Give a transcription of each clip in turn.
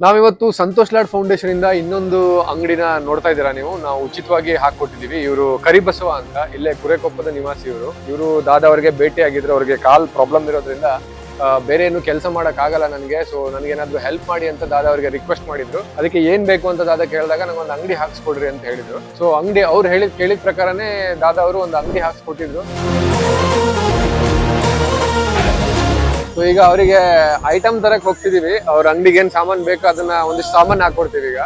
ನಾವಿವತ್ತು ಸಂತೋಷ್ ಲಾಡ್ ಫೌಂಡೇಶನ್ ಇಂದ ಇನ್ನೊಂದು ಅಂಗಡಿನ ನೋಡ್ತಾ ಇದ್ದೀರಾ ನೀವು. ನಾವು ಉಚಿತವಾಗಿ ಹಾಕೊಟ್ಟಿದೀವಿ. ಇವರು ಕರಿಬಸವ ಅಂತ, ಇಲ್ಲೇ ಕುರೆಕೊಪ್ಪದ ನಿವಾಸಿ. ಇವರು ದಾದಾ ಅವರಿಗೆ ಭೇಟಿ ಆಗಿದ್ರು. ಅವ್ರಿಗೆ ಕಾಲ್ ಪ್ರಾಬ್ಲಮ್ ಇರೋದ್ರಿಂದ ಬೇರೆ ಏನು ಕೆಲಸ ಮಾಡಕ್ ಆಗಲ್ಲ ನನಗೆ, ಸೊ ನನಗೇನಾದ್ರು ಹೆಲ್ಪ್ ಮಾಡಿ ಅಂತ ದಾದಾ ಅವರಿಗೆ ರಿಕ್ವೆಸ್ಟ್ ಮಾಡಿದ್ರು. ಅದಕ್ಕೆ ಏನ್ ಬೇಕು ಅಂತ ದಾದಾ ಕೇಳಿದಾಗ ನಂಗೊಂದು ಅಂಗಡಿ ಹಾಕ್ಸ್ಕೊಡ್ರಿ ಅಂತ ಹೇಳಿದ್ರು. ಸೊ ಅಂಗಡಿ ಅವ್ರು ಕೇಳಿದ ಪ್ರಕಾರನೇ ದಾದಾ ಅವರು ಒಂದು ಅಂಗಡಿ ಹಾಕ್ಸ್ಕೊಟ್ಟಿದ್ರು. ಸೊ ಈಗ ಅವರಿಗೆ ಐಟಮ್ ತರಕ್ ಹೋಗ್ತಿದೀವಿ. ಅವ್ರ ಅಂಗಡಿಗೆ ಏನ್ ಸಾಮಾನ್ ಬೇಕು ಅದನ್ನ ಒಂದಿಷ್ಟು ಸಾಮಾನ್ ಹಾಕೊಡ್ತೀವಿ. ಈಗ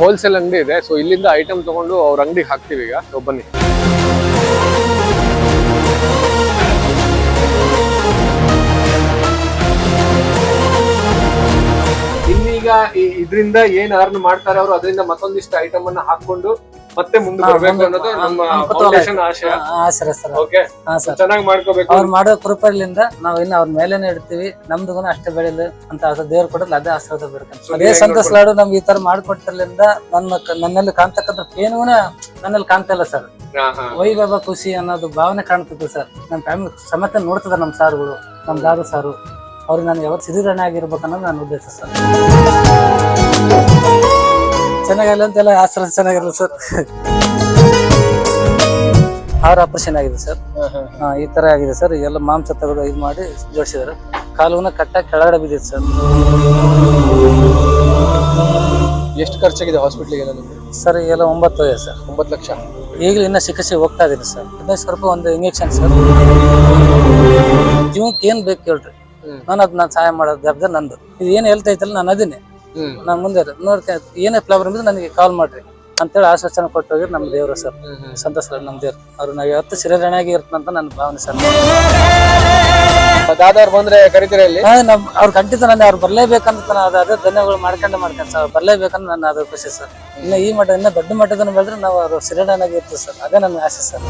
ಹೋಲ್ಸೇಲ್ ಅಂಗಡಿ ಇದೆ, ಸೊ ಇಲ್ಲಿಂದ ಐಟಮ್ ತಗೊಂಡು ಅವ್ರ ಅಂಗಡಿಗೆ ಹಾಕ್ತಿವಿ. ಈಗ ಸೊ ಬನ್ನಿ. ಇನ್ನೀಗ ಇದರಿಂದ ಏನ್ ಅರ್ನ್ ಮಾಡ್ತಾರೆ ಅವರು, ಅದರಿಂದ ಮತ್ತೊಂದಿಷ್ಟು ಐಟಮ್ ಅನ್ನ ಹಾಕೊಂಡು ಮತ್ತೆ ಮುಂದೆ ಬರ್ಬೇಕು ಅನ್ನೋದು ನಮ್ಮ ಫೌಂಡೇಶನ್ ಆಶಯ. ಚೆನ್ನಾಗಿ ಮಾಡ್ಕೋಬೇಕು. ಅವ್ರು ಮಾಡೋ ಕೃಪೆಯಿಂದ ನಾವು ಇನ್ನು ಅವ್ರ ಮೇಲೇನೆ ಇಡ್ತೀವಿ. ನಮ್ದು ಅಷ್ಟೇ ಬೆಳೆಯಲು ಅಂತ ದೇವ್ರು ಕೊಡಲ್ಲ, ಅದೇ ಆಶೀರ್ವಾದ ಬಿಡ್ತಾನೆ. ಅದೇ ಸಂತೋಷ್ ಲಾಡು ನಮ್ಗೆ ಈ ತರ ಮಾಡ್ಕೊಟ್ಟಿರ್ಲಿಂದ ನನ್ನಲ್ಲಿ ಕಾಣ್ತಕ್ಕಂಥ ಏನೂ ನನ್ನಲ್ಲಿ ಕಾಣ್ತಾ ಇಲ್ಲ ಸರ್. ವೈಭವ ಖುಷಿ ಅನ್ನೋದು ಭಾವನೆ ಕಾಣ್ತದೆ ಸರ್. ನಮ್ಮ ಫ್ಯಾಮಿಲಿ ಸಮೇತ ನೋಡ್ತದ ನಮ್ಮ ಸಾರುಗಳು, ನಮ್ ದಾದ ಸಾರು. ಅವ್ರಿಗೆ ನಾನು ಯಾವತ್ತು ಸಿರಿಧರಣೆ ಆಗಿರ್ಬೇಕು ಅನ್ನೋದು ನನ್ನ ಉದ್ದೇಶ ಸರ್. ಚೆನ್ನಾಗಿಲ್ಲ ಅಂತೆಲ್ಲ ಆಶ್ರಯ ಚೆನ್ನಾಗಿರಲ್ಲ ಸರ್. ಆರು ಆಪರೇಷನ್ ಆಗಿದೆ ಸರ್. ಈ ತರ ಆಗಿದೆ ಸರ್. ಎಲ್ಲ ಮಾಂಸ ತೆಗೆದು ಇದು ಮಾಡಿ ಜೋಡಿಸಿದಾರೆ. ಕಾಲುವನ್ನ ಕಟ್ಟಾಗಿ ಕೆಳಗಡೆ ಬಿದ್ದಿದೆ ಸರ್. ಎಷ್ಟು ಖರ್ಚಾಗಿದೆ ಹಾಸ್ಪಿಟ್ಲಿಗೆ ಸರ್? ಈಗೆಲ್ಲ 9 ಇದೆ ಸರ್. 9 ಲಕ್ಷ. ಈಗಲೂ ಇನ್ನ ಚಿಕಿತ್ಸೆ ಹೋಗ್ತಾ ಇದೀನಿ ಸರ್. 15 ರೂಪಾಯಿ ಒಂದು ಇಂಜೆಕ್ಷನ್ ಸರ್. ಜೀವಕ್ಕೆ ಏನ್ ಬೇಕು ಹೇಳ್ರಿ, ನಾನು ಸಹಾಯ ಮಾಡೋದು ಜವಾಬ್ದಾರಿ ನಂದು. ಇದು ಏನ್ ಹೇಳ್ತಾ ಐತಲ್ಲ ನಾನು ಅದನ್ನೇ ನಾನ್ ಮುಂದೆ ನೋಡ್ಕ ಏನೇ ಪ್ರಾಬ್ಲಮ್ ಇದ್ರೆ ನನಗೆ ಕಾಲ್ ಮಾಡ್ರಿ ಅಂತೇಳಿ ಆಶ್ವಾಸನೆ ಕೊಟ್ಟು ಹೋಗಿರ್ ನಮ್ಮ ದೇವ್ರು ಸರ್. ಸಂತೋಷ ನಮ್ಮ ದೇವ್ರು. ಅವ್ರು ನಾವು ಯಾವತ್ತು ಸಿರಿಧರಣೆಯಾಗಿ ಇರ್ತಂತ ನನ್ನ ಭಾವನೆ ಸರ್. ದಾದಾರ್ ಬಂದ್ರೆ ಕರಿತೀರಾ ಇಲ್ಲಿ? ಅವ್ರು ಖಂಡಿತ ನಾನು ಅವ್ರು ಬರ್ಲೇಬೇಕಂತ ಅದೇ ಧನ್ಯಗಳು ಮಾಡ್ಕೊಂಡು ಸರ್. ಬರ್ಲೇಬೇಕಂತ ನನ್ನ ಅದು ಖುಷಿ ಸರ್. ಇನ್ನು ಈ ಮಟ್ಟ ಇನ್ನ ದೊಡ್ಡ ಮಟ್ಟದನ್ನು ಬೆಳೆದ್ರೆ ನಾವು ಅವ್ರು ಸಿರಿಧರಣೆಯಾಗಿ ಇರ್ತೀವಿ ಸರ್. ಅದೇ ನನ್ನ ಆಸೆ ಸರ್.